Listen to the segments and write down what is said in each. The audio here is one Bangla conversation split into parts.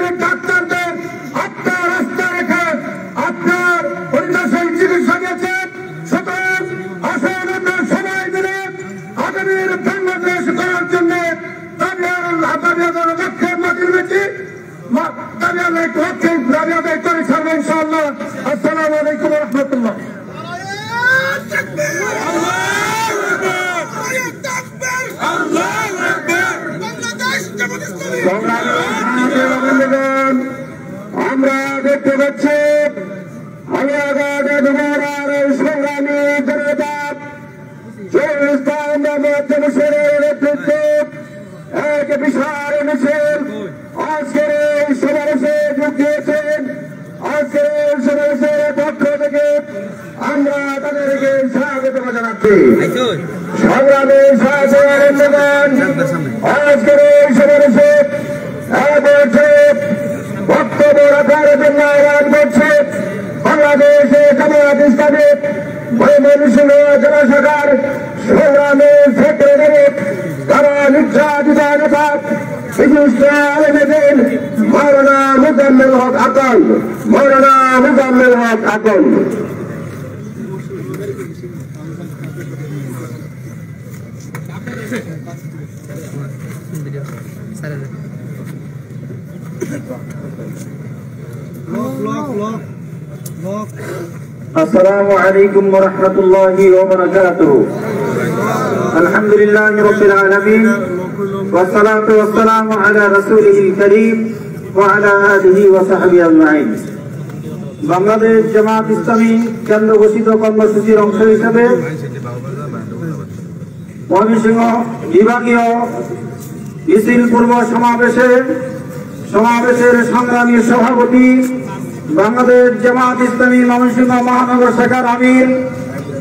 বীর ডাক্তারদের আপনার রাস্তা রেখে আপনার পরিবেশের চিকিৎসা দিয়েছেন। সুতরাং আসুন আমরা সবাই মিলে আগামীর বাংলাদেশ করার জন্য লক্ষ্যের মাটির বেশি দাবি আদায় করে ছাড়বো ইনশাআল্লাহ। আসসালামু আলাইকুম রহমতুল্লাহ। আমরা দেখতে পাচ্ছি সংগ্রামী জনতা নেতৃত্বে এক বিশাল মিছিল আজকের এই সমাবেশে যোগ দিয়েছেন। আজকের এই সমাবেশের পক্ষ থেকে আমরা তাদেরকে স্বাগত জানাচ্ছি। সংগ্রামী আজকের এই সমাবেশে বক্তব্য রাখার জন্য আহ্বান করছে বাংলাদেশে জামায়াত ইসলামী ময়মনসিংহ জেলা শাখার সংগ্রামী সেক্রেটারি তারা নির্যাতিত নেতা বিশিষ্ট আলেমেদিন মাওলানা মুজাম্মেল হক আকন। মাওলানা মুজাম্মেল হক আকন। السلام عليكم ورحمة الله وبركاته. الحمد لله رب العالمين والصلاة والسلام على رسوله الكريم وعلى آله وصحبه أجمعين. বাংলাদেশ জামাত ইসলামী কেন্দ্র ঘোষিত কর্মসূচির অংশ হিসেবে ময়মনসিংহ বিভাগীয় মিছিল পূর্ব সমাবেশের সংগ্রামী সভাপতি বাংলাদেশ জামাত ইসলামী ময়মনসিংহ মহানগর শাখার আমির,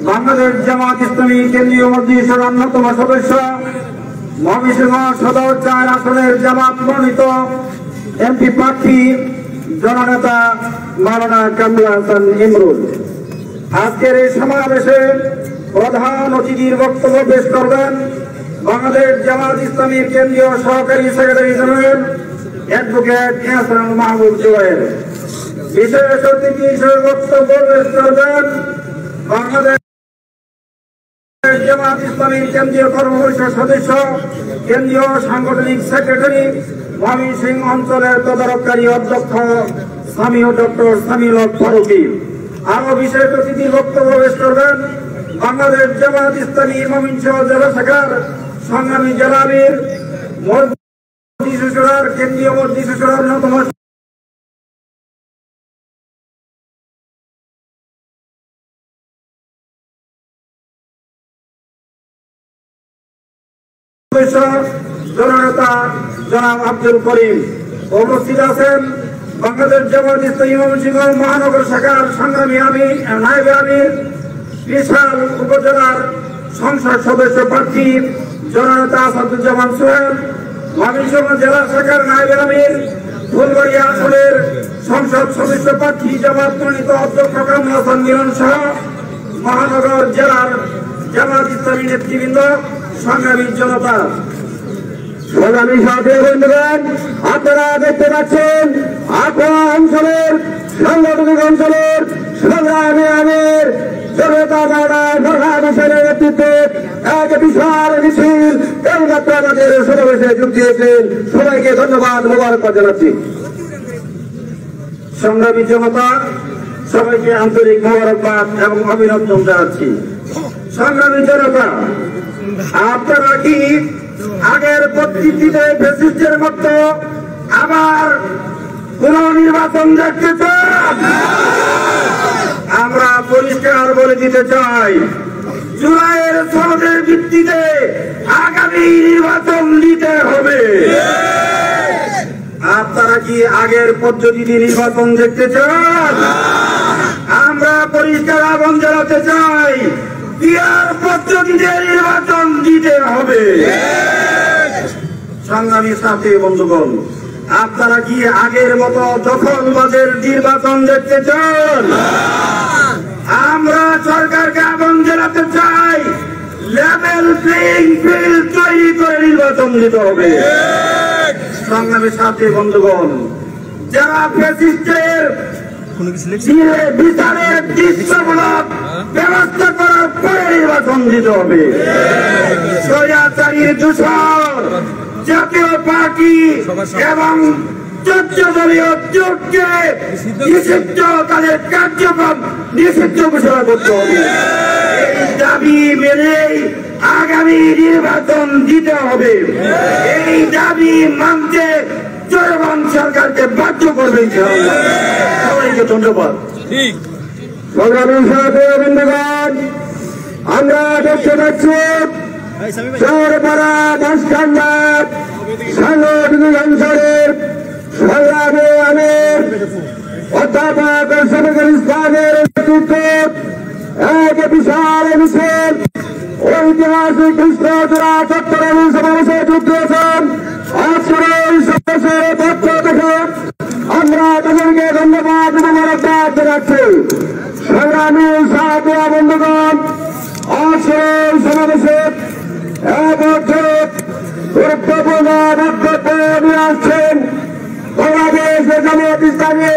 বাংলাদেশ জামাত ইসলামী কেন্দ্রীয় মজলিসের অন্যতম সদস্য, ময়মনসিংহ সদর 4 আসনের জামাত মনোনীত এমপি প্রার্থী জননেতা মাওলানা কামরুল হাসান ইমরুল আজকের এই সমাবেশে প্রধান অতিথির বক্তব্য পেশ করবেন বাংলাদেশ জামাত ইসলামীর কেন্দ্রীয় সহকারী সেক্রেটারি জেনারেল অ্যাডভোকেট এহসান মাহবুব জুয়েল। বিশেষ অতিথি হিসেবে বক্তব্য পেশ করবেন বাংলাদেশ জামাত ইসলামীর কেন্দ্রীয় কর্মপরিষদ সদস্য, কেন্দ্রীয় সাংগঠনিক সেক্রেটারি, ময়মনসিংহ অঞ্চলের তদারককারী অধ্যক্ষ স্বামীয় ডক্টর সামিউল হক ফারুকী। আরো বিশেষ অতিথির বক্তব্য পেশ করবেন বাংলাদেশ জামাত ইসলামী ময়মনসিংহ জেলা শাখার সংগ্রামী জেলা আমির, কেন্দ্রীয় মজলিসের অন্যতম জননেতা জনাব আব্দুল করিম। উপস্থিত আছেন বাংলাদেশ জামাত ইসলামী ময়মনসিংহ মহানগর শাখার সংগ্রামী নায়েবে আমির, বিশাল উপজেলার সংসদ সদস্য প্রার্থী জননেতা আসাদুজ্জামান সোহেল, ময়মনসিংহ জেলা শাখার নায়েবে আমির, ফুলবাড়িয়া আসনের সংসদ সদস্য প্রার্থী জামাত মনোনীত অধ্যক্ষ কামরুল হাসান মিলন সহ মহানগর জেলার জামাত ইসলামী নেতৃবৃন্দ, সংগ্রামী জনতা, সংগ্রামী সাথী বন্ধুগণ, আপনারা দেখতে পাচ্ছেন আপনার অঞ্চলের সাংগঠনিক অঞ্চলের সংগ্রামী আমির জনতা ফরহাদের নেতৃত্বে এক বিশাল মিছিল এইমাত্র আমাদের সমাবেশে যোগ দিয়েছেন। সবাইকে ধন্যবাদ, মোবারকবাদ জানাচ্ছি। সংগ্রামী জনতা, সবাইকে আন্তরিক মোবারকবাদ এবং অভিনন্দন জানাচ্ছি। সংগ্রামী জনতা, আপনারা কি আগের পদ্ধতিতে ফ্যাসিস্টের মতো আবার কোন নির্বাচন দেখতে চান? আমরা পরিষ্কার বলে দিতে চাই, জুলাইয়ের সনদের ভিত্তিতে আগামী নির্বাচন দিতে হবে। আপনারা কি আগের পদ্ধতিতে নির্বাচন দেখতে চান? আমরা পরিষ্কার আহ্বান জানাতে চাই, বিয়ার পদ্ধতিতে নির্বাচন দিতে হবে। সংগ্রামী সাথী বন্ধুগণ, আপনারা কি আগের মতো দখলবাজের নির্বাচন দেখতে চান? আমরা সরকারকে আহ্বান জানাতে চাই, লেভেল প্লেইং ফিল্ড তৈরি করে নির্বাচন দিতে হবে। সংগ্রামী সাথী বন্ধুগণ, যারা ফ্যাসিস্টের বিচারের দৃশ্যমূলক ব্যবস্থা করার পরে নির্বাচন দিতে হবে। স্বৈরাচারীর দূষণ জাতীয় পার্টি এবং 14 দলীয় জোটকে নিষিদ্ধ, তাদের কার্যক্রম নিষিদ্ধ ঘোষণা করতে হবে। এই দাবি মেনেই আগামী নির্বাচন দিতে হবে। এই দাবি মানতে জনগণ সরকারকে বাধ্য করবে। সবাইকে ধন্যবাদ। সংগ্রামী সহযোগীবৃন্দগণ, আমরা দেখতে পাচ্ছি শহরপাড়া বাসখান্ডার সাংগঠনিক অঞ্চলের সংগ্রামী আমির অধ্যাপক শফিকুল ইসলামের নেতৃত্বে এক বিশাল মিছিল ঐতিহাসিক কৃষ্ণচূড়া চত্বরে সমাবেশে যুক্ত হয়েছেন। আজকের এই সমাবেশের পক্ষ থেকে আমরা তাদেরকে ধন্যবাদ এবং মোবারকবাদ জানাচ্ছি। সংগ্রামী সাথী বন্ধুগণ, আজকের এই সমাবেশে এক গুরুত্বপূর্ণ বক্তব্য নিয়ে আসছেন বাংলাদেশ জামায়াত ইসলামী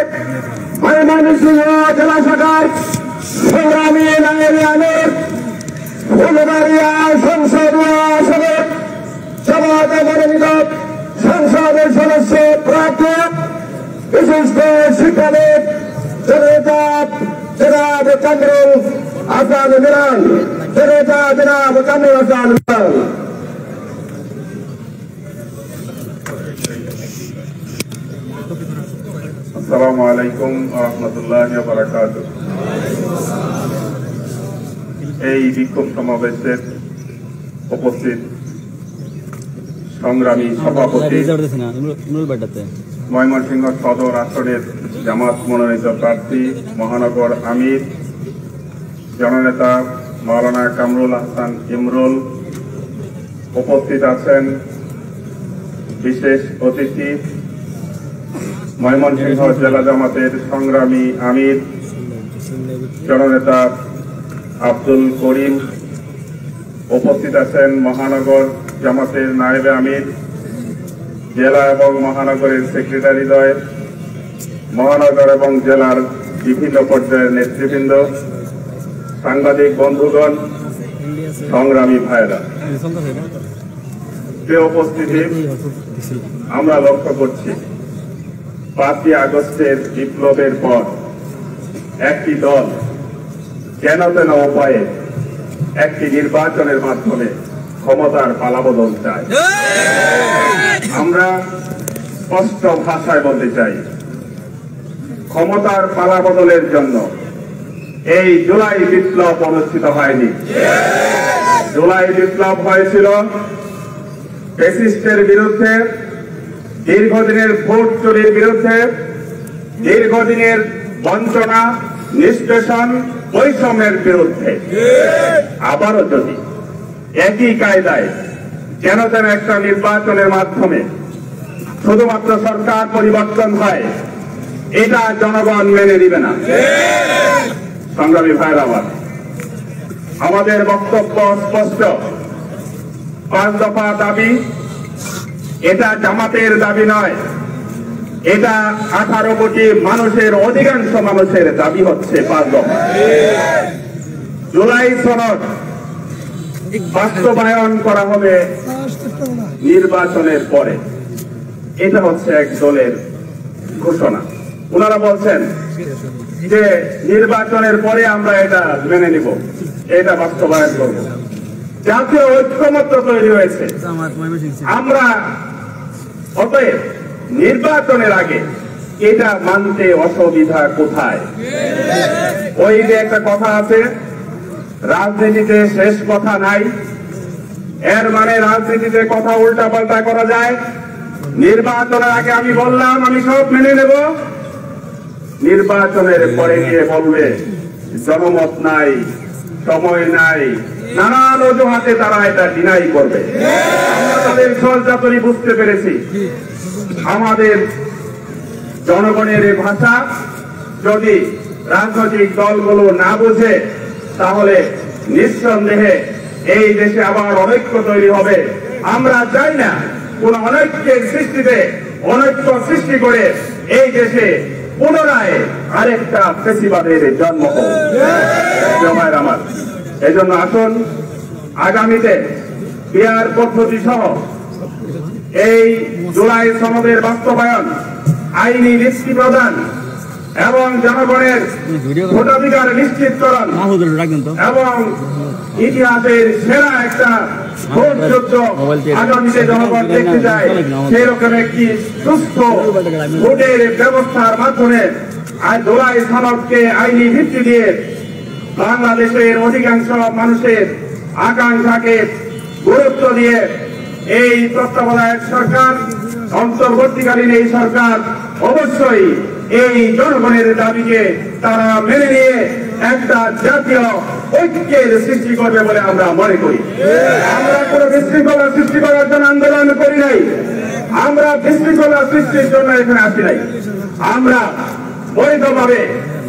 ময়মনসিংহ জেলা শাখার সংগ্রামী নায়েবে আমির, ফুলবাড়িয়া সংসদীয় আসনের জামায়াত মনোনীত সংসদের সদস্য প্রার্থী বিশিষ্ট শিক্ষাবিদ জননেতা জনাব কামরুল হাসান মিরান। জননেতা জনাব কামরুল হাসান মিরান। আসসালামু আলাইকুম ওয়া রাহমাতুল্লাহি ওয়া বারাকাতুহু। এই বিক্ষোভ সমাবেশের উপস্থিত সংগ্রামী সভাপতি, ময়মনসিংহ সদর আসনের জামাত মনোনীত প্রার্থী মহানগর আমির জননেতা মাওলানা কামরুল হাসান ইমরুল, উপস্থিত আছেন বিশেষ অতিথি ময়মনসিংহ জেলা জামাতের সংগ্রামী আমির জননেতা আব্দুল করিম, উপস্থিত আছেন মহানগর জামাতের নায়েবে আমির, জেলা এবং মহানগরের সেক্রেটারিদ্বয়, মহানগর এবং জেলার বিভিন্ন পর্যায়ের নেতৃবৃন্দ, সাংবাদিক বন্ধুগণ, সংগ্রামী ভাইরা, প্রিয় উপস্থিতি, আমরা লক্ষ্য করছি 5ই আগস্টের বিপ্লবের পর একটি দল কেন তেন উপায়ে একটি নির্বাচনের মাধ্যমে ক্ষমতার পালাবদল চায়। আমরা স্পষ্ট ভাষায় বলতে চাই, ক্ষমতার পালাবদলের জন্য এই জুলাই বিপ্লব অনুষ্ঠিত হয়নি। জুলাই বিপ্লব হয়েছিল ফ্যাসিস্টের বিরুদ্ধে, দীর্ঘদিনের ভোট চুরির বিরুদ্ধে, দীর্ঘদিনের বঞ্চনা, নিষ্পেষণ, বৈষম্যের বিরুদ্ধে। আবারও যদি একই কায়দায় কেন যেন একটা নির্বাচনের মাধ্যমে শুধুমাত্র সরকার পরিবর্তন হয়, এটা জনগণ মেনে নিবে না। সংগ্রামী ভাইরা, আমাদের বক্তব্য স্পষ্ট, 5 দফা দাবি, এটা জামাতের দাবি নয়, এটা 18 কোটি মানুষের, অধিকাংশ মানুষের দাবি হচ্ছে 5 দফা। জুলাই সনদ বাস্তবায়ন করা হবে নির্বাচনের পরে, এটা হচ্ছে এক দলের ঘোষণা। ওনারা বলছেন যে নির্বাচনের পরে আমরা এটা মেনে নিব, এটা বাস্তবায়ন করব। জাতীয় ঐক্যমত্য তৈরি হয়েছে। আমরা অতএব নির্বাচনের আগে এটা মানতে অসুবিধা কোথায়? ওই যে একটা কথা আছে, রাজনীতিতে শেষ কথা নাই। এর মানে রাজনীতিতে কথা উল্টা পাল্টা করা যায়। নির্বাচনের আগে আমি বললাম আমি সব মেনে নেব, নির্বাচনের পরে গিয়ে বলবে জনমত নাই, সময় নাই, নানান অজুহাতে তারা এটা ডিনাই করবে। আমরা তাদের ষড়যন্ত্রই বুঝতে পেরেছি। আমাদের জনগণের এই ভাষা যদি রাজনৈতিক দলগুলো না বোঝে, তাহলে নিঃসন্দেহে এই দেশে আবার অনৈক্য তৈরি হবে। আমরা চাই না কোন অনৈক্যের সৃষ্টিতে অনৈক্য সৃষ্টি করে এই দেশে পুনরায় আরেকটা ফেসিবাদের জন্ম হোক। আমার এই জন্য আসুন আগামীতে পিয়ার পদ্ধতি সহ এই জুলাই সনদের বাস্তবায়ন, আইনি নিশ্চিত প্রদান এবং জনগণের ভোটাধিকার নিশ্চিতকরণ এবং ইতিহাসের সেরা একটা ভোট যুদ্ধ আগামীতে জনগণ দেখতে চায়, সেই রকম একটি সুস্থ ভোটের ব্যবস্থার মাধ্যমে জুলাই সনদকে আইনি ভিত্তি দিয়ে বাংলাদেশের অধিকাংশ মানুষের আকাঙ্ক্ষাকে গুরুত্ব দিয়ে এই তত্ত্বাবধায়ক সরকার, অন্তর্বর্তীকালীন এই সরকার অবশ্যই এই জনগণের দাবিকে তারা মেনে নিয়ে একটা জাতীয় ঐক্যের সৃষ্টি করবে বলে আমরা মনে করি। আমরা কোন বিশৃঙ্খলা সৃষ্টি করার জন্য আন্দোলন করি নাই, আমরা বিশৃঙ্খলা সৃষ্টির জন্য এখানে আসি নাই। আমরা বৈধভাবে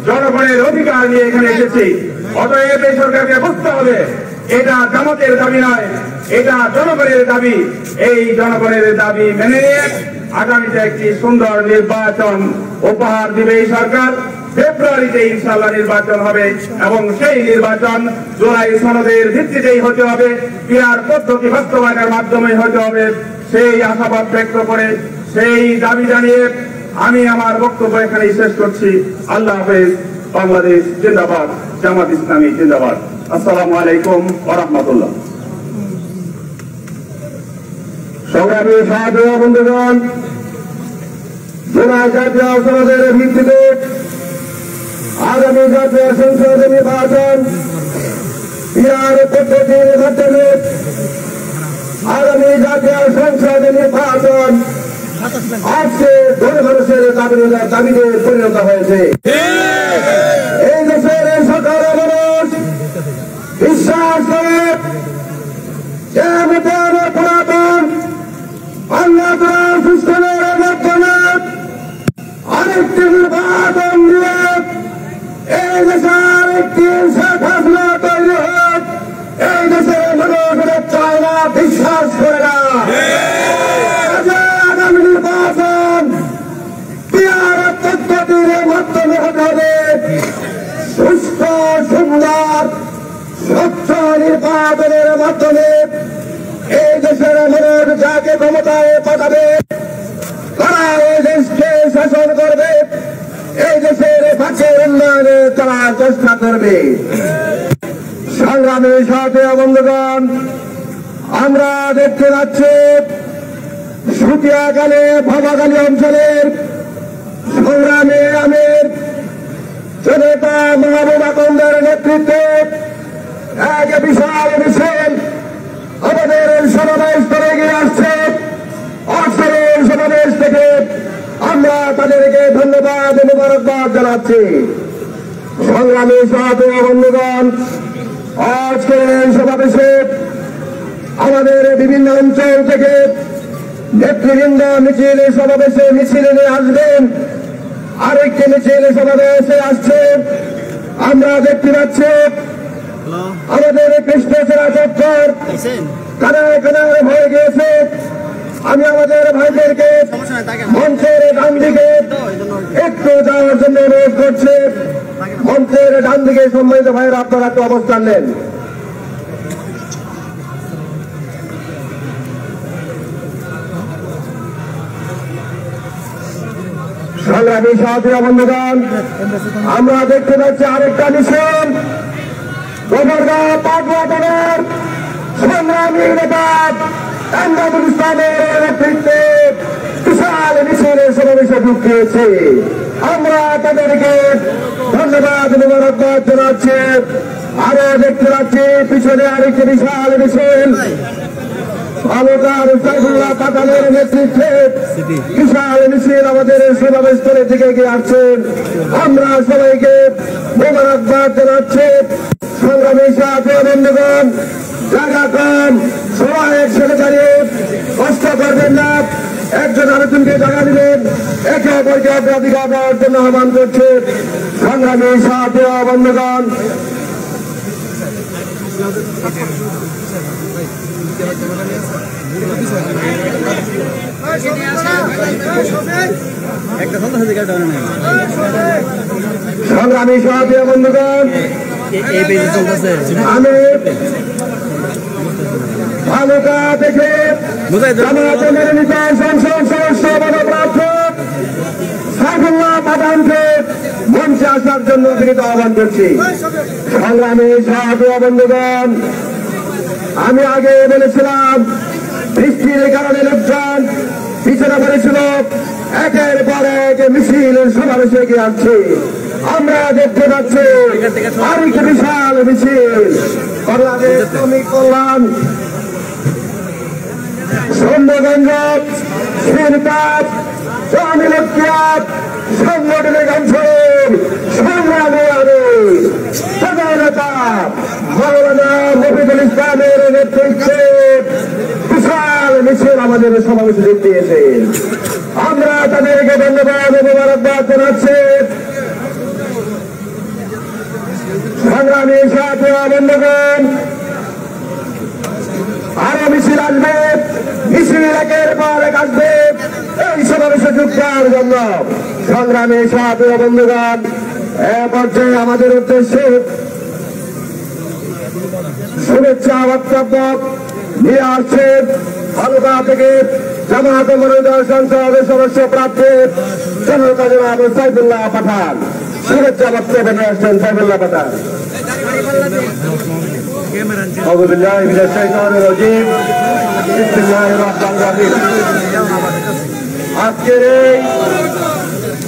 জনগণের অধিকার নিয়ে এখানে এসেছি। অতএব এই সরকারকে বুঝতে হবে এটা জামাতের দাবি নয়, এটা জনগণের দাবি। এই জনগণের দাবি মেনে নিয়ে আগামীতে একটি সুন্দর নির্বাচন উপহার দিবে এই সরকার। ফেব্রুয়ারিতে ইনশাআল্লাহ নির্বাচন হবে এবং সেই নির্বাচন জুলাই সনদের ভিত্তিতেই হতে হবে, পিয়ার পদ্ধতি বাস্তবায়নের মাধ্যমে হতে হবে। সেই আশাবাদ ব্যক্ত করে, সেই দাবি জানিয়ে আমি আমার বক্তব্য এখানেই শেষ করছি। আল্লাহ হাফেজ। বাংলাদেশ জিন্দাবাদ, জামাত ইসলামী জিন্দাবাদ। আসসালামু আলাইকুম ওয়া রাহমাতুল্লাহ। সংগ্রামী সাথী ও বন্ধুগণ, জুলাই জাতীয় সনদের ভিত্তিতে আগামী জাতীয় সংসদ নির্বাচন পিয়ার পদ্ধতির মাধ্যমে আগামী জাতীয় সংসদ নির্বাচন আজকে জনগণের দাবিতে পরিণত হয়েছে। এই দেশের সকল মানুষ বিশ্বাস করে যে পুরাতন বাংলাদেশ সিস্টেমের মাধ্যমে আরেকটি নির্বাচন দিয়ে এই দেশের একটি শাসনা তৈরি হোক, এই দেশের মানুষ চায় না, বিশ্বাস করে না। আগামী নির্বাচন পিয়ার পদ্ধতির মাধ্যমে হতে হবে। সুস্থ, সুন্দর, স্বচ্ছ নির্বাচনের মাধ্যমে এই দেশের মানুষ যাকে ক্ষমতায় পাঠাবে তারা এই দেশকে শাসন করবে, এই দেশের ফাঁকের উন্নয়নে তারা চেষ্টা করবে। সংগ্রামী সাথী ও বন্ধুগণ, আমরা দেখতে পাচ্ছি সুতিয়াখালী ভাবাখালী অঞ্চলের সংগ্রামী আমির জনতা মাহবুবা কন্দের নেতৃত্বে এক বিশাল মিছিল আমাদের সমাবেশ করে এগিয়ে আসছে। অসমের সমাবেশ থেকে আমরা তাদেরকে ধন্যবাদ ও মোবারকবাদ জানাচ্ছি। সংগ্রামী সাথী ও বন্ধুগণ, আজকের এই সমাবেশে আমাদের বিভিন্ন অঞ্চল থেকে নেতৃবৃন্দ মিছিল সমাবেশে মিছিল নিয়ে আসবেন। আরেকটি মিছিল সমাবেশে আসছে। আমরা দেখতে পাচ্ছি আমাদের কৃষ্ণচূড়া চত্বর কানায় কানায় হয়ে গিয়েছে। আমি আমাদের ভাইদেরকে মঞ্চের ডান দিকে একটু যাওয়ার জন্য অনুরোধ করছি। মঞ্চের ডান দিকে সম্মানিত ভাইয়েরা আপনারা একটু অবস্থান নেন। সংগ্রামী সাথী ও বন্ধুগণ, আমরা দেখতে পাচ্ছি আরেকটা মিছিল গোবরগাঁও পাটুয়া থানার সংগ্রামী নেতা এমদাদুল ইসলামের নেতৃত্বে বিশাল মিছিলের সমাবেশে যোগ দিয়েছে। আমরা তাদেরকে ধন্যবাদ মোবারকবাদ জানাচ্ছি। আরো দেখতে পাচ্ছি পিছনে আরেকটি বিশাল মিছিল পাঠানের নেতৃত্বে বিশাল মিছিল আমাদের সমাবেশস্থলের দিকে এগিয়ে আসছেন। আমরা সবাইকে মোবারকবাদ জানাচ্ছি। সংগ্রামী সাথী ও বন্ধুগণ, জায়গা কম, সবাই একসাথে দাঁড়িয়ে কষ্ট করবেন না, একজন আরেকজনকে জায়গা দিবেন, একে অপরকে অগ্রাধিকার দেওয়ার জন্য আহ্বান করছে। সংগ্রামী সাথী ও বন্ধুগণ, Gracias. সংগ্রামী সভাপতি বন্ধুগণ, আমি ভালুকা থেকে জামায়াতের মনোনীত সংসদ সদস্য পদপ্রার্থী সাইফুল্লাহ পাঠানকে মঞ্চে আসার জন্য বিনীত আহ্বান করছি। সংগ্রামী সভাপতি বন্ধুগণ, আমি আগে বলেছিলাম বৃষ্টির কারণে লোকজন পিছনে পড়েছিল, একের পর এক মিছিল সমাবেশে এগিয়ে আসছে। আমরা দেখতে পাচ্ছি আরেক বিশাল মিছিল বাংলাদেশ শ্রমিক কল্যাণ সৌন্দরগঞ্জ শিরপাত জামিলকিয়াত সংগঠনের অঞ্চল সংগ্রামী প্রধানতা মাওলানা মফিদুল ইসলামের নেতৃত্বে বিশাল মিছিল আমাদের সমাবেশে যোগ দিয়েছে। আমরা তাদেরকে ধন্যবাদ ও মোবারকবাদ জানাচ্ছি। সংগ্রামী সাথী বন্ধুগণ, আরো মিছিল আসবে, মিছিল একের পর এক আসবে এই সমাবেশে যোগ দেওয়ার জন্য। সংগ্রামী সাথী বন্ধুগণ, এ পর্যায়ে আমাদের উদ্দেশ্যে শুভেচ্ছা বক্তব্য নিয়ে আসছেন ভালুকা থেকে জামায়াতের মনোনীত সংসদ সদস্য প্রার্থী জনতা জনাব সাইফুল্লাহ পাঠান। শুভেচ্ছা বক্তব্য নিয়ে আসছেন সাইফুল্লাহ পাঠান। আজকের এই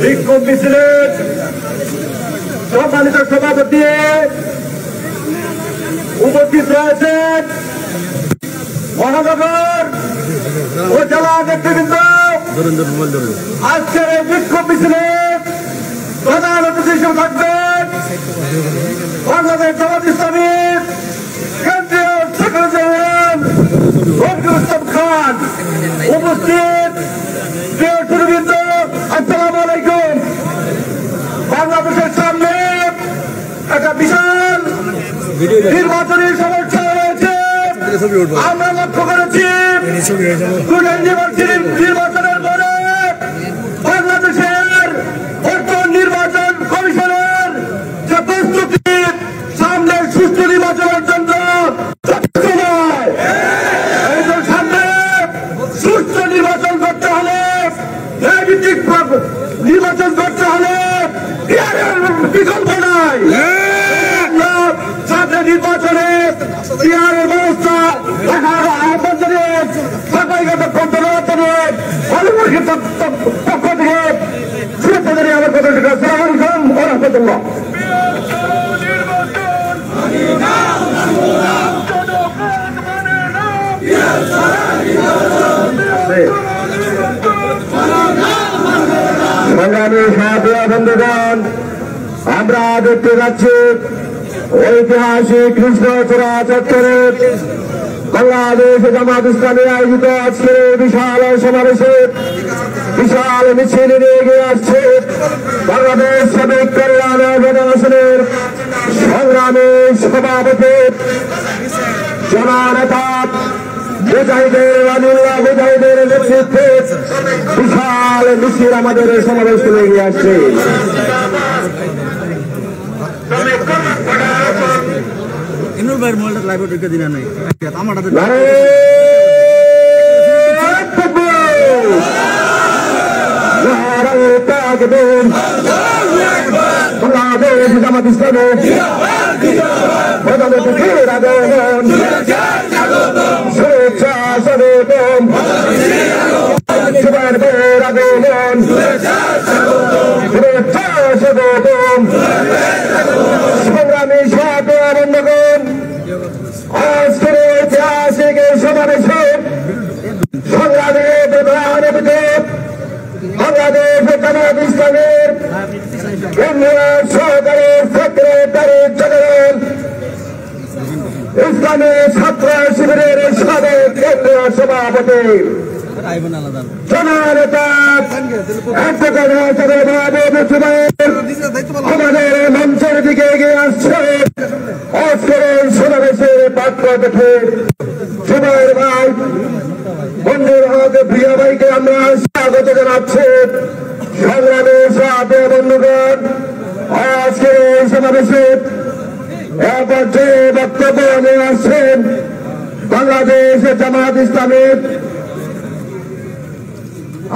বিক্ষোভ মিছিলের সম্মানিত সভাপতি উপস্থিত রয়েছেন মহানগর ও জেলা নেতৃবৃন্দ। আজকের এই বিক্ষোভ মিছিলে প্রধান অতিথি হিসেবে থাকবেন বাংলাদেশ জামাত ইসলামীর কেন্দ্রীয় সেক্রেটারি জেনারেল রফিকুল ইসলাম খান। উপস্থিত প্রিয় সুধীবৃন্দ, আসসালামু আলাইকুম। বাংলাদেশের সামনে একটা বিশাল নির্বাচনী সমস্যা রয়েছে। আমরা লক্ষ্য করেছি নির্বাচনের পরে বাংলাদেশের বর্তমান নির্বাচন কমিশনের যে প্রস্তুতি সামনে সুষ্ঠু নির্বাচনের জন্য যথেষ্ট নয়। সামনে সুষ্ঠু নির্বাচন করতে হলে, ন্যায়ভিত্তিক নির্বাচন করতে হলে বিকল্প নাই। সামনে নির্বাচনে বিহারের ব্যবস্থা রাখার আহ্বান জানিয়ে সরকারিগত ধন্যবাদ জানিয়ে ভালোবাসীর পক্ষ থেকে শুভেচ্ছা জানিয়ে আমার কথা থেকে আসসালামু আলাইকুম ওয়া রাহমাতুল্লাহ। সংগ্রামী সাথী বন্ধুগণ, আমরা দেখতে পাচ্ছি ঐতিহাসিক কৃষ্ণচূড়া চত্বরে বাংলাদেশ জামাত ইসলামী আয়োজিত আজকের বিশাল সমাবেশে বিশাল মিছিল নিয়ে এগিয়ে আসছে বাংলাদেশ শ্রমিক কল্যাণ ফেডারেশনের সংগ্রামী সভাপতি জননেতা মুজাহিদের আমিনুল্লাহ মুজাহিদের নেতৃত্বে বিশাল মিছিল আমাদের সমাবেশ নিয়ে এগিয়ে আসছে। বাংলাদেশ জামাত ইসলামের শুভেচ্ছা স্বাগতম, আগমন শুভেচ্ছা স্বাগতম। সংগ্রামী সাথী বন্ধুগণ, আজকের ঐতিহাসিক সমাবেশে সংগ্রামী প্রধান অতিথি বাংলাদেশ জামাত ইসলামের কেন্দ্রীয় সহকারী সেক্রেটারি জেনারেল ইসলামী ছাত্র শিবিরের সাবেক কেন্দ্রীয় সভাপতি জননেতা আমাদের মঞ্চের দিকে এগিয়ে আসছে। আজকের সমাবেশের পাত্র দেখে জুবাইর ভাই বন্ধুর হাতে প্রিয় ভাইকে আমরা স্বাগত জানাচ্ছি। সংগ্রামের সাথে বন্ধুগণ, আজকে এই সমাবেশে পর্যায়ে বক্তব্য নিয়ে আসছেন বাংলাদেশ জামাত ইসলামের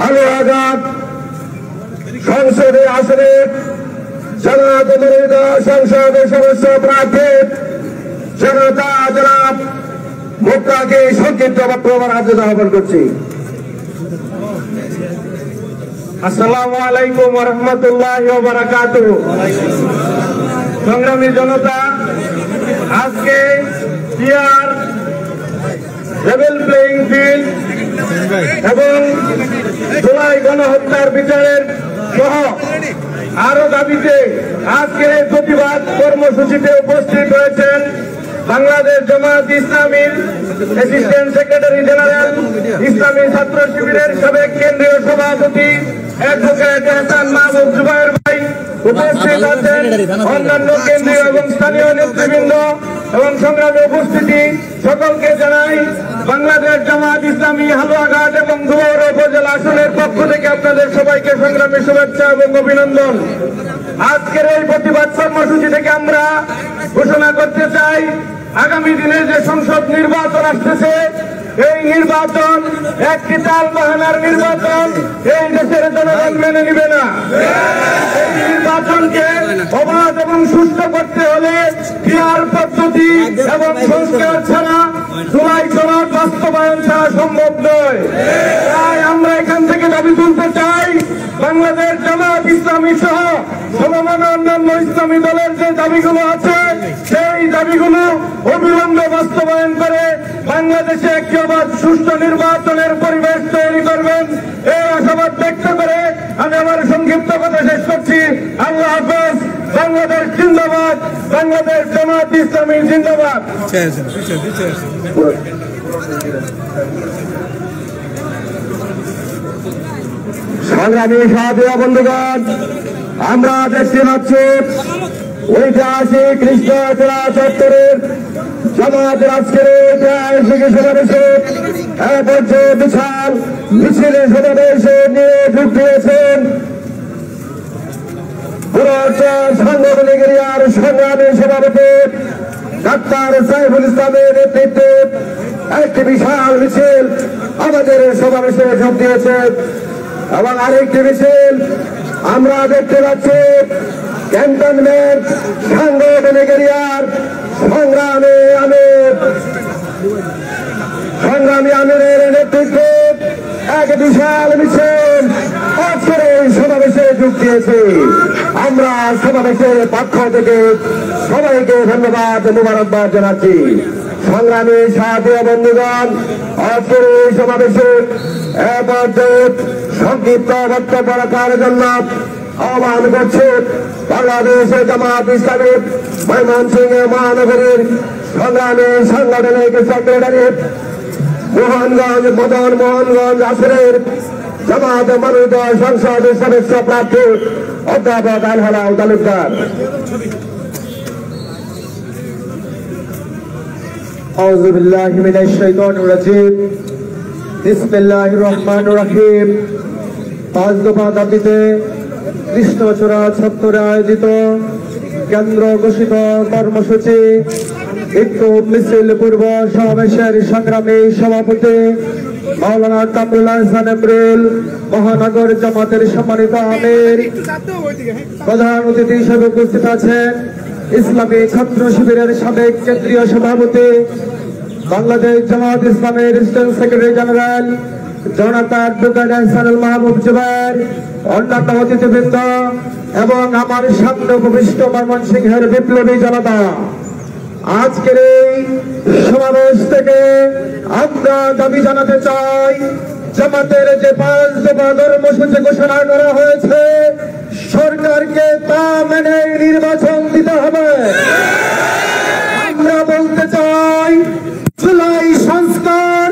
হালুয়াঘাট সংসদে আসনে জামাত মনোনীত সংসদের সদস্য প্রার্থী জনতা জনাব মুক্তাকে সংক্ষিপ্ত বক্তব্য রাখতে আহ্বান করছি। আসসালামু আলাইকুম ওয়া রাহমাতুল্লাহি ওয়া বারাকাতুহু। সংগ্রামী জনতা, আজকে হিয়ার লেভেল প্লেইং ফিল্ড এবং জুলাই গণহত্যার বিচারের সহ আরো দাবিতে আজকের এই প্রতিবাদ কর্মসূচিতে উপস্থিত হয়েছেন বাংলাদেশ জামাত ইসলামীর অ্যাসিস্ট্যান্ট সেক্রেটারি জেনারেল, ইসলামী ছাত্র শিবিরের সাবেক কেন্দ্রীয় সভাপতি অ্যাডভোকেট হাসান মাহবুব জুবায়ের ভাই, উপস্থিত আছেন অন্যান্য কেন্দ্রীয় এবং স্থানীয় নেতৃবৃন্দ এবং সংগ্রামী উপস্থিতি সকলকে জানাই বাংলাদেশ জামাত ইসলামী হালুয়াঘাট এবং ধুবড় উপজেলা আসনের পক্ষ থেকে আপনাদের সবাইকে সংগ্রামী শুভেচ্ছা এবং অভিনন্দন। আজকের এই প্রতিবাদ কর্মসূচি থেকে আমরা ঘোষণা করতে চাই, আগামী দিনে যে সংসদ নির্বাচন আসতেছে, এই নির্বাচন একটি তাল বাহানার নির্বাচন এই দেশের জনগণ মেনে নিবে না। এই নির্বাচনকে অবাধ এবং সুস্থ করতে হলে পিয়ার পদ্ধতি এবং সংস্কার ছাড়া জুলাই সনদ বাস্তবায়ন ছাড়া সম্ভব নয়। তাই আমরা এখান থেকে দাবি তুলতে চাই, বাংলাদেশ জামাত ইসলামী সহ সমমান অন্যান্য ইসলামী দলের যে দাবিগুলো আছে, সেই দাবিগুলো অবিলম্বে বাস্তবায়ন করে বাংলাদেশে একটি অবাধ সুষ্ঠু নির্বাচনের পরিবেশ তৈরি করবেন, এই আশাবাদ ব্যক্ত করে আমি আমার সংক্ষিপ্ত কথা শেষ করছি। আল্লাহ হাফেজ। বাংলাদেশ জিন্দাবাদ, বাংলাদেশ জামাত ইসলামী জিন্দাবাদ। সংগ্রামী সাথী বন্ধুগণ, আমরা দেখতে পাচ্ছি ঐতিহাসিক কৃষ্ণচূড়া চত্বরের জামাতের আজকের ঐতিহাসিক সমাবেশে পর্যায়ে বিশাল মিছিলের সমাবেশে নিয়ে যোগ দিয়েছেন সাংগঠনিক এরিয়ার সংগ্রামী সভাপতি ডাক্তার সাইফুল ইসলামের নেতৃত্বে একটি বিশাল মিছিল আমাদের সমাবেশে যোগ দিয়েছেন। এবং আরেকটি মিছিল আমরা দেখতে পাচ্ছি ক্যান্টনমেন্ট সাংগঠনিক এরিয়ার সংগ্রামী আমিরের নেতৃত্বে এক বিশাল মিছিল আজকের এই সমাবেশে যোগ দিয়েছে। আমরা সমাবেশের পক্ষ থেকে সবাইকে ধন্যবাদ মুবারকবাদ জানাচ্ছি। সংগ্রামী সাথী বন্ধুগণ, আজকের এই সমাবেশে সংক্ষিপ্ত বক্তব্য রাখার জন্য আহ্বান করছে বাংলাদেশ জামাত ইসলামী ময়মনসিংহ মহানগরীর সংগ্রামী সাংগঠনিক সেক্রেটারি মদন মোহনগঞ্জ আসনের জামাত মনোনীত সংসদ সদস্য প্রার্থী অধ্যাপক আলহালাল তালুকদার। আউযু বিল্লাহি মিনাশ শাইতানির রাজিম। বিসমিল্লাহির রহমানির রহিম। 5 দফা দাবিতে কৃষ্ণচূড়া চত্বরে আয়োজিত কেন্দ্র ঘোষিত কর্মসূচি বিক্ষোভ মিছিল পূর্ব সমাবেশের সংগ্রামী সভাপতি মাওলানা কামরুল হাসান এপ্রিল, মহানগর জামাতের সম্মানিত আমির, প্রধান অতিথি হিসেবে উপস্থিত আছেন ইসলামী ছাত্র শিবিরের সাবেক কেন্দ্রীয় সভাপতি বাংলাদেশ জামাত ইসলামের অ্যাসিস্ট্যান্ট সেক্রেটারি জেনারেল জনতা অ্যাডভোকেট হাসান মাহবুব জুবায়ের, অন্যান্য অতিথিবৃন্দ এবং আমার সামনে উপবিষ্ট ময়মনসিংহের বিপ্লবী জনতা, আজকের এই সমাবেশ থেকে আমরা দাবি জানাতে চাই, জামাতের যে 5 দফা কর্মসূচি ঘোষণা করা হয়েছে সরকারকে তা মেনে নির্বাচন দিতে হবে। আমরা বলতে চাই, জুলাই সংস্কার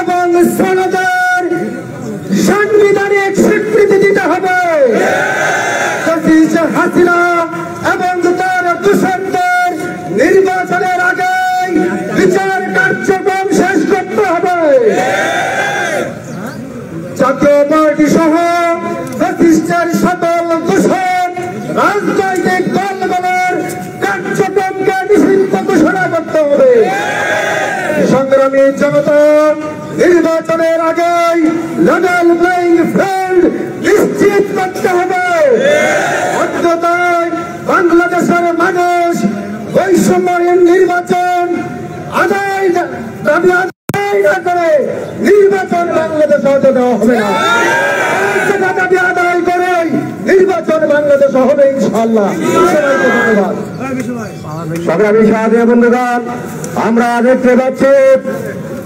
এবং সনদের সাংবিধানিক স্বীকৃতি দিতে হবে। হাসিনা এবং তার দূষণদের নির্বাচনের আগে বিচার কার্যক্রম শেষ করতে হবে। সকল দূষণ রাজনৈতিক দলগুলোর কার্যক্রমকে নিষিদ্ধ ঘোষণা করতে হবে। সংগ্রামী জনতা, নির্বাচনের আগেই লেভেল প্লেইং ফিল্ড নিশ্চিত করতে হবে। অন্যথায় বাংলাদেশের মানুষ বৈষম্যহীন নির্বাচন আদায় দাবি আদায় না করে নির্বাচন বাংলাদেশে হতে দেওয়া হবে না। দাবি আদায় করে নির্বাচন বাংলাদেশে হবে ইনশাআল্লাহ। সবাইকে ধন্যবাদ। সংগ্রামী সাথী বন্ধুগণ, আমরা দেখতে পাচ্ছি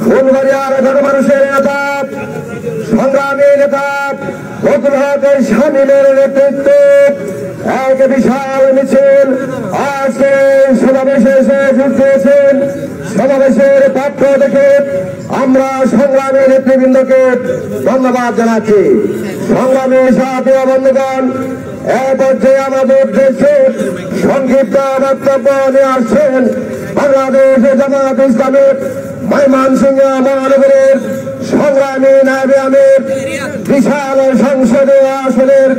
ফুলবাড়িয়ার গণমানুষের নেতা, সংগ্রামী নেতা ফজলুল হক শামীমের নেতৃত্বে এক বিশাল মিছিল আজকে সমাবেশে এসে যোগ দিয়েছেন। সমাবেশের পক্ষ থেকে আমরা সংগ্রামী নেতৃবৃন্দকে ধন্যবাদ জানাচ্ছি। সংগ্রামী সাথী বন্ধুগণ, এ পর্যায়ে আমাদের দেশে সংক্ষিপ্ত বক্তব্য নিয়ে আসছেন বাংলাদেশ জামাত ইসলামী ময়মনসিংহ মহানগরের সংগ্রামী নায়েবে আমির, বিশাল সংসদীয় আসনের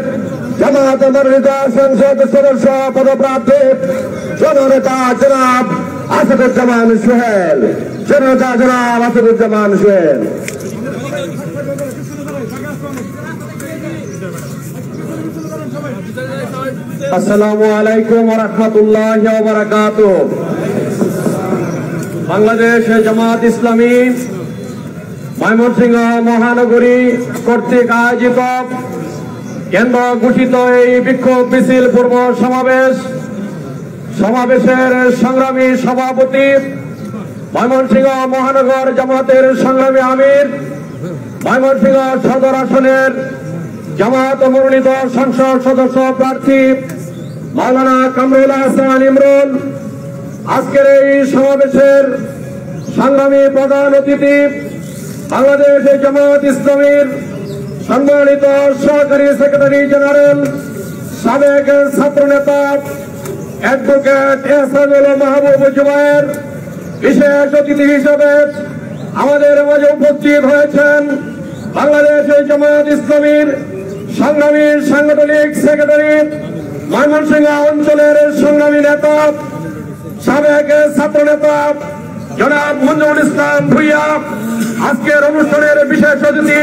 জামাত মনোনীত সংসদ সদস্য পদপ্রার্থী জননেতা জনাব আসাদুজ্জামান সোহেল। জননেতা জনাব আসাদুজ্জামান সোহেল। আসসালামু আলাইকুম ওয়া রাহমাতুল্লাহি ওয়া বারাকাতুহু। বাংলাদেশ জামাত ইসলামী ময়মনসিংহ মহানগরী কর্তৃক আয়োজিত কেন্দ্র ঘোষিত এই বিক্ষোভ মিছিল পূর্ব সমাবেশের সংগ্রামী সভাপতি, ময়মনসিংহ মহানগর জামাতের সংগ্রামী আমির, ময়মনসিংহ সদর আসনের জামাত মনোনীত সংসদ সদস্য প্রার্থী মাওলানা কামরুল হাসান ইমরুল, আজকের এই সমাবেশের সংগ্রামী প্রধান অতিথি বাংলাদেশ জামাত ইসলামীর সম্মানিত সহকারী সেক্রেটারি জেনারেল সাবেক ছাত্রনেতা অ্যাডভোকেট এহসানুল মাহবুব জুবায়ের, বিশেষ অতিথি হিসেবে আমাদের মাঝে উপস্থিত হয়েছেন বাংলাদেশ জামাত ইসলামীর সংগ্রামী সাংগঠনিক সেক্রেটারি ময়মনসিংহ অঞ্চলের সংগ্রামী নেতা সাবেক ছাত্রনেতা জনাব মঞ্জুরুল ইসলাম ভুইয়া, আজকের অনুষ্ঠানের বিশেষ অতিথি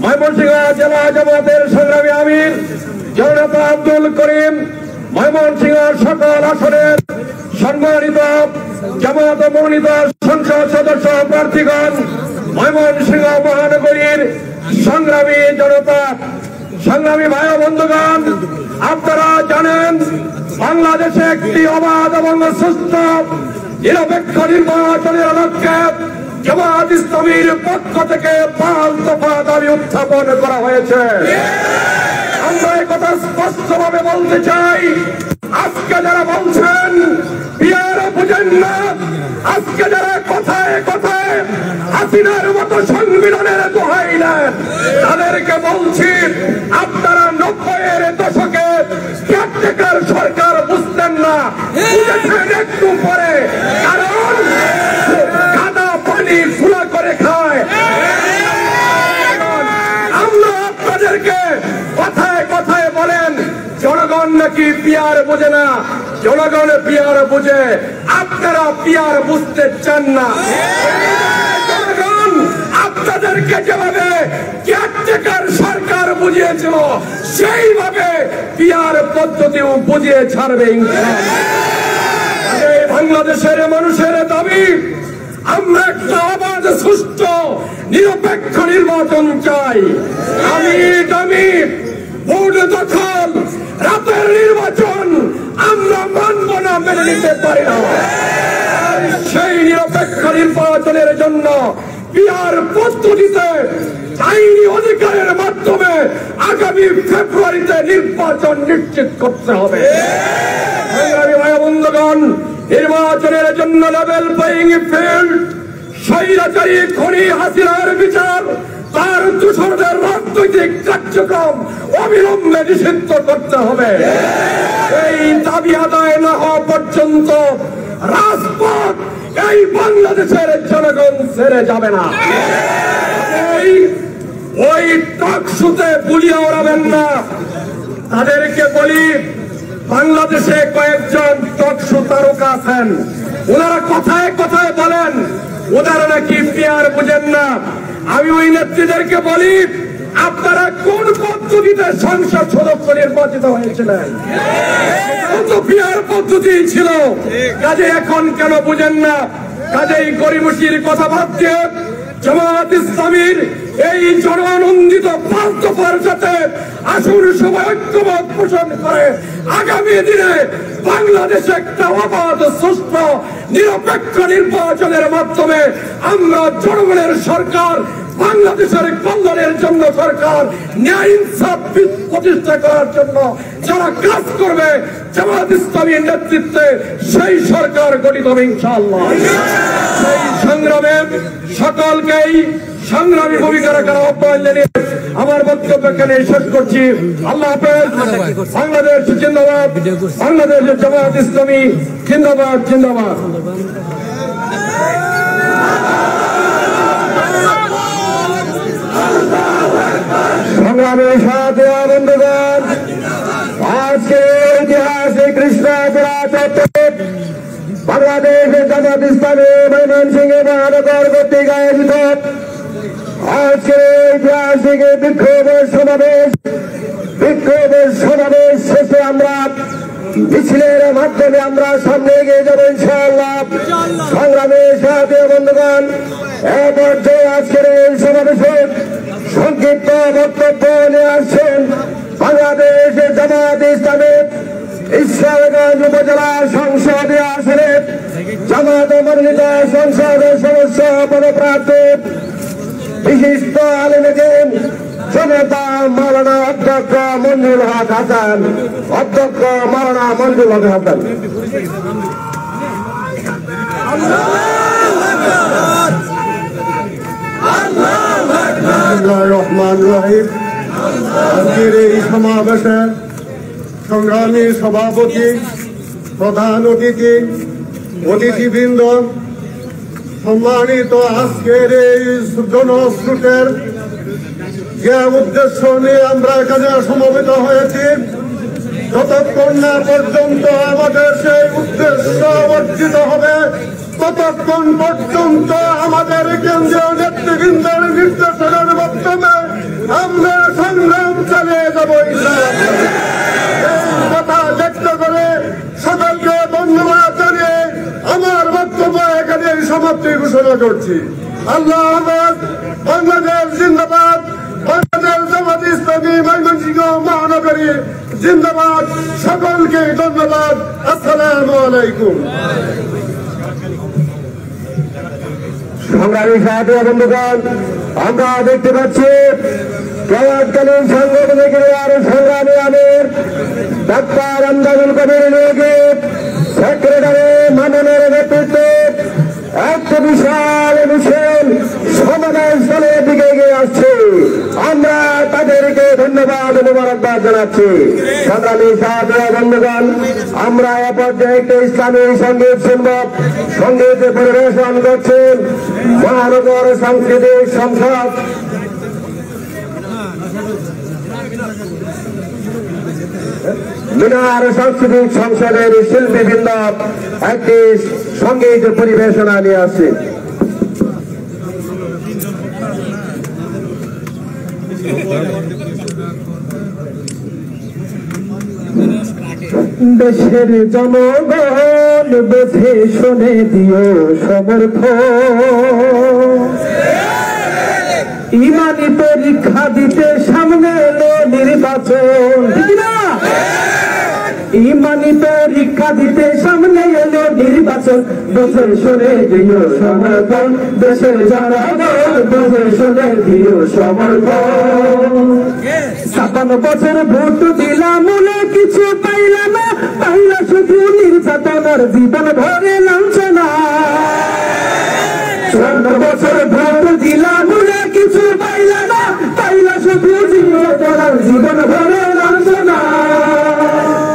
ময়মনসিংহ জেলা জামাতের সংগ্রামী আমির জননেতা আব্দুল করিম, ময়মনসিংহ সকল আসনের সম্মানিত জামাত মনোনীত সংসদ সদস্য প্রার্থীগণ, ময়মনসিংহ মহানগরীর সংগ্রামী জনতা, সংগ্রামী ভাই বন্ধুগণ, আপনারা জানেন বাংলাদেশে একটি অবাধ এবং সুস্থ নিরপেক্ষ নির্বাচনের লক্ষ্যে জামাত ইসলামীর পক্ষ থেকে 5 দফা দাবি উত্থাপন করা হয়েছে। আমরা এই কথা স্পষ্টভাবে বলতে চাই, আজকে যারা বলছেন বিয়ার বুঝেন না, আজকে যারা কথায় কথায় হাসিনার মতো সংবিধানের দোহাই দেন, তাদেরকে বলছি আপনারা 90-এর দশকে কেয়ারটেকার সরকার বুঝতেন না, বুঝেছেন একটু পরে, কারণ কাদা পানি ফুলা করে খায়। আমরা আপনাদেরকে কথায় কথায় বলেন জনগণ নাকি পিয়ার বোঝে না, জনগণ পিয়ার বুঝে, আপনারা পিয়ার বুঝতে চান না। জনগণ আপনাদেরকে যেভাবে কেয়ারটেকার সরকার বুঝিয়েছিল সেইভাবে পিয়ার পদ্ধতিও বুঝিয়ে ছাড়বে ইনশাআল্লাহ। এই বাংলাদেশের মানুষের দাবি, আমরা একটা অবাধ সুষ্ঠু নিরপেক্ষ নির্বাচন চাই। আমি ভোট দখল রাতের নির্বাচন আমরা মানব না, মেনে নিতে পারি না। সেই নিরপেক্ষ নির্বাচনের জন্য পিয়ার পদ্ধতিতে আইনি অধিকারের মাধ্যমে আগামী ফেব্রুয়ারিতে নির্বাচন নিশ্চিত করতে হবে। ভাই বন্ধুগণ, নির্বাচনের জন্য লেভেল প্লেইং ফিল্ড, স্বৈরাচারী খনি হাসিনার বিচার, তার দূষণের রাজনৈতিক কার্যক্রম অবিলম্বে নিষিদ্ধ করতে হবে। এই দাবি আদায় না হওয়া পর্যন্ত রাজপথ এই বাংলাদেশের জনগণ ছেড়ে যাবে না। ওই টক শুতে বুলিয়ে ওড়াবেন না, তাদেরকে বলি, বাংলাদেশে কয়েকজন টকশো তারকা আছেন, ওনারা কথায় কথায় বলেন ওনারা নাকি পিয়ার বুঝেন না। আমি ওই নেত্রীদেরকে বলি, আপনারা কোন পদ্ধতিতে সংসদ সদস্য নির্বাচিত হয়েছিলেন? পিয়ার পদ্ধতি ছিল, কাজে এখন কেন বুঝেন না? কাজেই গরিবসির কথা ভাবছে জামায়াত ইসলামীর এই জনানন্দিত পাঁচ দফার সাথে আসুন সবাই ঐক্যমত পোষণ করে আগামী দিনে বাংলাদেশে একটা অবাধ, সুষ্ঠু, নিরপেক্ষ নির্বাচনের মাধ্যমে আমরা জনগণের সরকার, বাংলাদেশের কল্যাণের জন্য সরকার, ন্যায় ইনসাফ প্রতিষ্ঠা করার জন্য যারা কাজ করবে জামায়াত ইসলামীর নেতৃত্বে সেই সরকার গঠিত হবে ইনশাআল্লাহ। সেই সংগ্রামে সকলকেই সংগ্রামী ভূমিকা রাখার আহ্বান জানিয়ে আমার বক্তব্য এখানে শেষ করছি। আল্লাহ হাফেজ। বাংলাদেশ জিন্দাবাদ, বাংলাদেশ জামায়াত ইসলামী জিন্দাবাদ, জিন্দাবাদ। সংগ্রামী সাথে বন্ধুগণ, আজকে ঐতিহাসিক কৃষ্ণাচড়া চত্বরে বাংলাদেশের জামায়াত ইসলামী ময়মনসিংহ মহানগর কর্তৃক আয়োজিত আজকে ঐতিহাসিক বিক্ষোভের সমাবেশ শেষে আমরা মিছিলের মাধ্যমে আমরা সামনে এগিয়ে যাবো ইনশাআল্লাহ। সংগ্রামী সাথে বন্ধুগণ, এ পর্যায়ে আজকের এই সমাবেশে সংক্ষিপ্ত বক্তব্য নিয়ে আসছেন বাংলাদেশের জামায়াত ইসলামী ঈশ্বরগঞ্জ উপজেলা সংসদীয় আসনের জামায়াত মনোনীত সংসদের সদস্য পদপ্রার্থী বিশিষ্ট আলেমে দ্বীন জনতা মাওলানা অধ্যক্ষ মঞ্জুর হক হাসান। অধ্যক্ষ মাওলানা মঞ্জুর হক হাসান। রহমান রহিম। আজকের এই সমাবেশে সংগ্রামী সভাপতি, প্রধান অতিথি, অতিথিবৃন্দ, সম্মানিত আজকের এই জনস্রোতের যে উদ্দেশ্য নিয়ে আমরা এখানে সমবেত হয়েছি, যতক্ষণ না পর্যন্ত আমাদের সেই উদ্দেশ্য অর্জিত হবে ততক্ষণ পর্যন্ত আমাদের কেন্দ্রীয় নেতৃবৃন্দের নির্দেশনার মাধ্যমে আমরা সংগ্রাম চালিয়ে যাব। কথা ব্যক্ত করে সকলকে ধন্যবাদ জানিয়ে আমার বক্তব্য এখানে সমাপ্তি ঘোষণা করছি। আল্লাহ হাফেজ। বাংলাদেশ জিন্দাবাদ, বাংলাদেশ জামায়াত ইসলামী ময়মনসিংহ মহানগরী জিন্দাবাদ। সকলকে ধন্যবাদ। আসসালামু আলাইকুম। সংগ্রামী সাথী বন্ধুগণ, আমরা দেখতে পাচ্ছি প্রয়াতকালীন সাংগঠনিক সংগ্রামী আমির ডাক্তার আমদাদুল কবির নিয়োগী সেক্রেটারি মামুনের নেতৃত্বে একটা বিশাল মিছিল সমাবেশ স্থলের দিকে এগিয়ে আসছে। আমরা তাদেরকে ধন্যবাদ ও মোবারকবাদ জানাচ্ছি। সংগ্রামী সাথী বন্ধুগণ, আমরা এ পর্যায়ে একটা ইসলামী সঙ্গীত শুনব। সঙ্গীত পরিবেশন করছেন মহানগর সাংস্কৃতিক সংসদ মিনার সাংস্কৃতিক সংসদের শিল্পীবৃন্দ একটি সঙ্গীত পরিবেশনা নিয়ে আসছে। দেশের জনগণ বেঁধে শুনে দিও সমর্থন, ইমানি পরীক্ষা দিতে সামনে এলো নির্বাচন। ইমানি পরীক্ষা দিতে সামনে এলো নির্বাচন, বুঝে শুনে দিও সমর্থন। দেশের জনগণ বুঝে শুনে দিও সমর্থন। ৫৭ বছর ভোট দিলাম মনে কিছু পাইলাম না, পাইলা শুধু নির্যাতনের জীবন ভরে লাঞ্ছনা। ৫৪ বছর ভোট দিলাম মনে কিছু পাইলা না, পাইলা শুধু জীবন ভরে লাঞ্ছনা।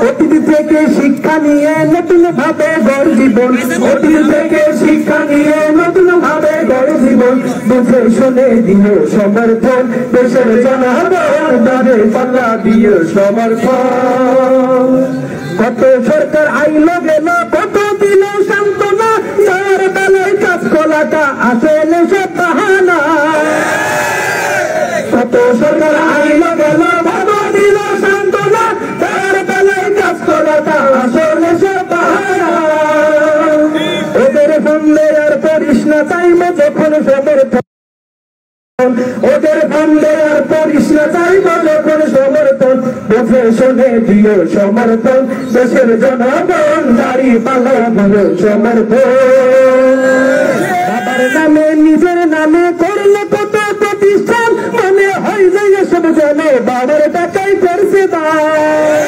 অতীতে থেকে শিক্ষা নিয়ে নতুন ভাবে গড় জীবন, অতীত থেকে শিক্ষা নিয়ে নতুন ভাবে গড় জীবন, বুঝে শুনে দিও সমর্থন, দেশের জনগণ দাঁড়ে পাল্লা দিও সমর্থন। কত সরকার আইলো গেল, কত দিল সান্ত্বনা, তার বেলায় কাজ কলাটা আসলে সব বাহানা। কত সরকার আইলো গেল, কত দিল সান্ত্বনা, তার বেলায় কাজ কলাটা আসলে সব বাহানা। ওদের ফন্দে আর পড়িস না, চাইবে যখন সমর্থন, ওদের ফন্দে আর পড়িস না, চাইবে যখন সমর্থন, বুঝে শুনে দিও সমর্থন, দেশের জনগণ দাড়ি পাল্লা দিও সমর্থন। বাবার নামে নিজের নামে করলে কত প্রতিষ্ঠান, মনে হয় যে এসব যেন বাবার টাকাই করছে দান।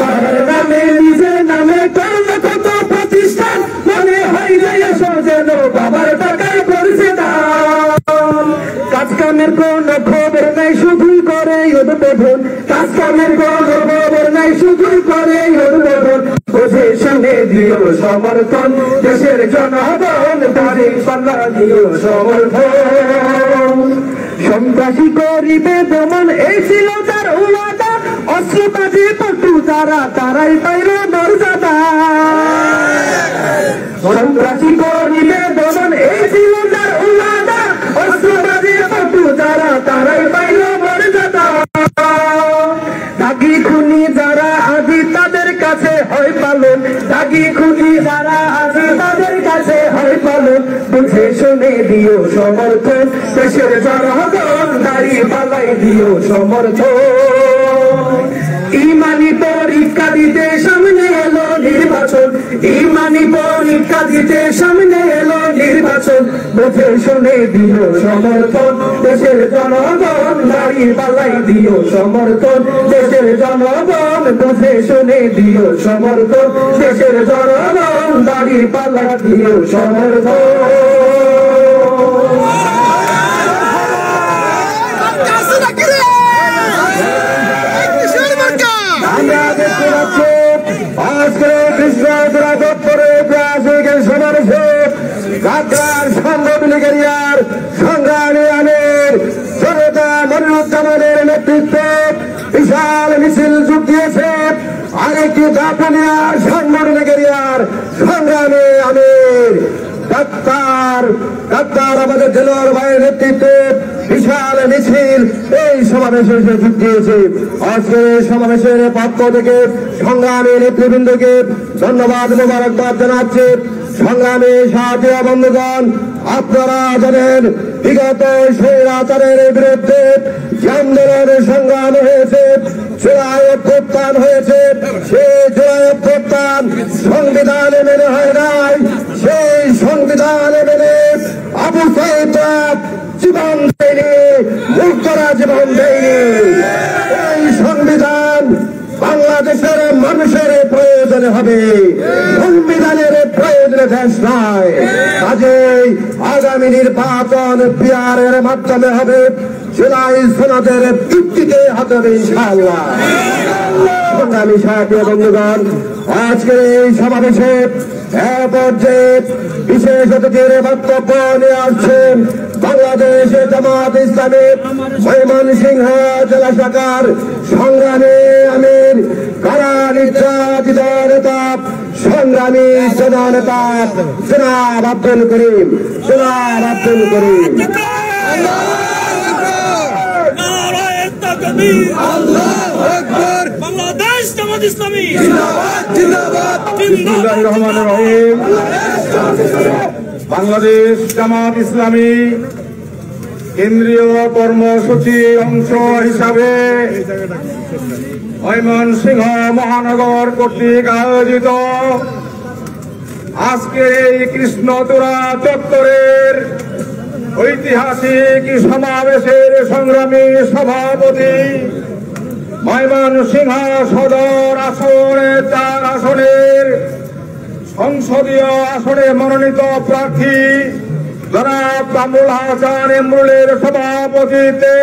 বাবার নামে নিজের নামে করলে কত প্রতিষ্ঠান, মনে হয় যে এসব যেন বাবার টাকাই করছে দান। কাজ কামের কোন খবর নাই, শুধুই করে উদ্বোধন, কাজ কামের কোন খবর নাই, শুধুই করে উদ্বোধন, বুঝে শুনে দিও সমর্থন, দেশের জনগণ দাঁড়ে পাল্লা দিও সমর্থন। সন্ত্রাসী করিবে দমন, এই ছিল তার ওয়াদা, অস্ত্রবাদী পটু যারা তারাই পাইল মর্যাদা। সন্ত্রাসী করিবে দমন, এই ছিল তার ওয়াদা, অস্ত্রবাদী পটু যারা তারাই পাইল মর্যাদা। দাগি খুনি যারা আজি তাদের কাছে হয় পালন, দাগি খুনি যারা আজি তাদের কাছে হয় পালন, বুঝে শুনে দিও সমর্থন, দেশের জনগণ দাঁড়িয়ে পালাই দিও সমর্থন। ইমানি পরীক্ষা দিতে সামনে এলো নির্বাচন, ইমানি পরীক্ষা দিতে সামনে এলো নির্বাচন, বুঝে শুনে দিও সমর্থন, দেশের জনগণ দাঁড়িয়ে পালাই দিও সমর্থন, দেশের জনগণ বুঝে শুনে দিও সমর্থন, দেশের জনগণ দাঁড়িয়ে পালাই দিও সমর্থন। আজকে কৃষ্ণ দপ্তরে প্রাসিকের সমাবেশে ঢাকার সাংগঠনিক এরিয়ার সংগ্রামী আমির জনতা মনিরুজ্জামানের নেতৃত্বে বিশাল মিছিল যোগ দিয়েছে। আরেকটি দাপুনিয়ার সাংগঠনিক এরিয়ার সংগ্রামী আমির ডাক্তার আমাদের জেলার ভাইয়ের নেতৃত্বে বিশাল মিছিল এই সমাবেশে যোগ দিয়েছে। আজকে সমাবেশের পক্ষ থেকে সংগ্রামী নেতৃবৃন্দকে ধন্যবাদ মোবারকবাদ জানাচ্ছে। সংগ্রামী সাথী বন্ধুগণ, আপনারা জানেন বিগত স্বৈরাচারের বিরুদ্ধে যে আন্দোলন সংগ্রাম হয়েছে, জুলাই অভ্যুত্থান হয়েছে, সেই জুলাই অভ্যুত্থান সংবিধানে মেনে হয় নাই। সেই সংবিধানে মেনে আবু সাঈদ জীবন দেয়নি, মুক্তরা জীবন দেয়নি। এই সংবিধান বাংলাদেশের মানুষের প্রয়োজনে হবে, সংবিধানের প্রয়োজনে দেশ নয়। কাজেই আগামী নির্বাচন পিয়ারের মাধ্যমে হবে, জুলাই সনদের ভিত্তিতে হবে ইনশাআল্লাহ। সংগ্রামী সাথী বন্ধুগণ, আজকের এই সমাবেশে পর্যায়ে বিশেষ অতিথির বক্তব্য নিয়ে আসছেন বাংলাদেশ জামাত ইসলামী ময়মনসিংহ জেলা শাখার সংগ্রামী আমির, কারা নির্যাতিত নেতা, সংগ্রামী জননেতা জনাব আব্দুল করিম, জনাব আব্দুল করিম। বাংলাদেশ জামাত ইসলামী বিসমিল্লাহির রহমানির রহিম। বাংলাদেশ জামাত ইসলামী কেন্দ্রীয় কর্মসূচি অংশ হিসাবে ময়মনসিংহ মহানগর কর্তৃক আয়োজিত আজকের এই কৃষ্ণচূড়া চত্বরের ঐতিহাসিক সমাবেশের সংগ্রামী সভাপতি, ময়মনসিংহ সদর আসনের 4 আসনের সংসদীয় আসনে মনোনীত প্রার্থী জনাব কামরুল হাসান এমরুলের সভাপতিত্বে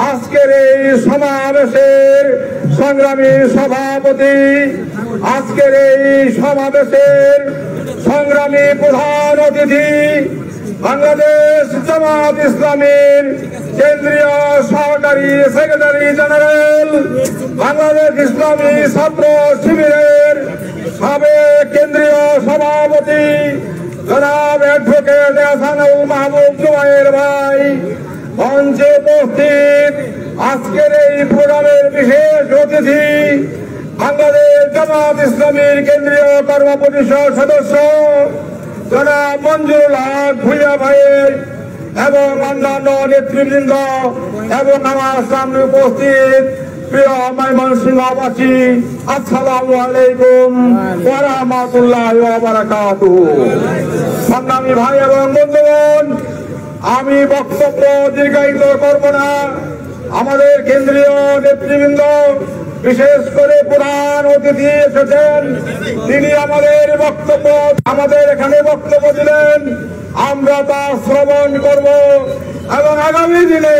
আজকের এই সমাবেশের সংগ্রামী সভাপতি, আজকের এই সমাবেশের সংগ্রামী প্রধান অতিথি, বাংলাদেশ জামাত ইসলামীর কেন্দ্রীয় সহকারী সেক্রেটারি জেনারেল, বাংলাদেশ ইসলামী ছাত্র শিবিরের সাবেক কেন্দ্রীয় সভাপতি জনাব অ্যাডভোকেট হাসানুল মাহবুব জুবাইর ভাই, মঞ্চে উপস্থিত আজকের এই প্রোগ্রামের বিশেষ অতিথি বাংলাদেশ জামাত ইসলামীর কেন্দ্রীয় কর্ম পরিষদ সদস্য জনাব মঞ্জুরুল হক ভূঁইয়া ভাইয়ের এবং অন্যান্য নেতৃবৃন্দ এবং আমার সামনে উপস্থিত প্রিয় ময়মনসিংহবাসী, আসসালামু আলাইকুম ওয়া রাহমাতুল্লাহি ওয়া বারাকাতুহু। সংগ্রামী ভাই এবং বন্ধুগণ, আমি বক্তব্য দীর্ঘায়িত করব না। আমাদের কেন্দ্রীয় নেতৃবৃন্দ, বিশেষ করে প্রধান অতিথি এসেছেন, তিনি আমাদের এখানে বক্তব্য দিলেন, আমরা তা শ্রবণ করব এবং আগামী দিনে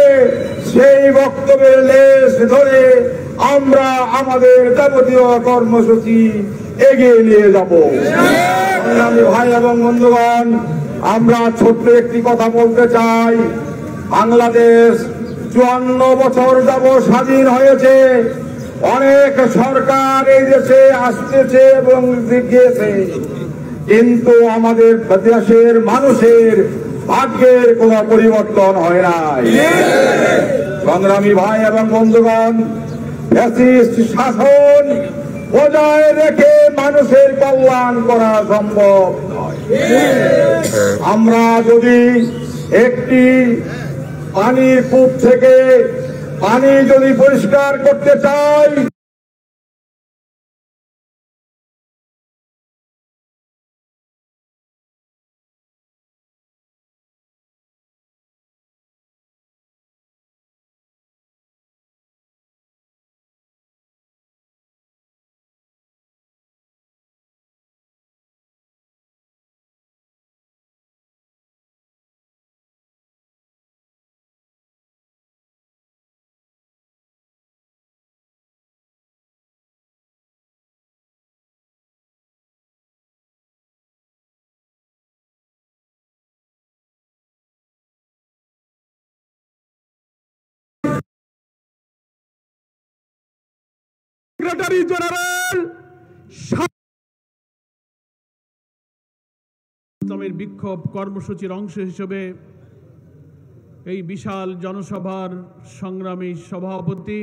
সেই বক্তব্যের লেশ ধরে আমরা আমাদের যাবতীয় কর্মসূচি এগিয়ে নিয়ে যাব। সংগ্রামী ভাই এবং বন্ধুগণ, আমরা ছোট্ট একটি কথা বলতে চাই। বাংলাদেশ 54 বছর যাবৎ স্বাধীন হয়েছে। অনেক সরকার এই দেশে আসতেছে এবং গিয়েছে, কিন্তু আমাদের দেশের মানুষের ভাগ্যের কোনো পরিবর্তন হয় নাই। সংগ্রামী ভাই এবং বন্ধুগণ, ফ্যাসিস্ট শাসন বজায় রেখে মানুষের কল্যাণ করা সম্ভব নয়। আমরা যদি একটি পানির কূপ থেকে পানি যদি পরিষ্কার করতে চাই, সেক্রেটারি জেনারেল ইসলামের বিক্ষোভ কর্মসূচির অংশ হিসেবে এই বিশাল জনসভার সংগ্রামী সভাপতি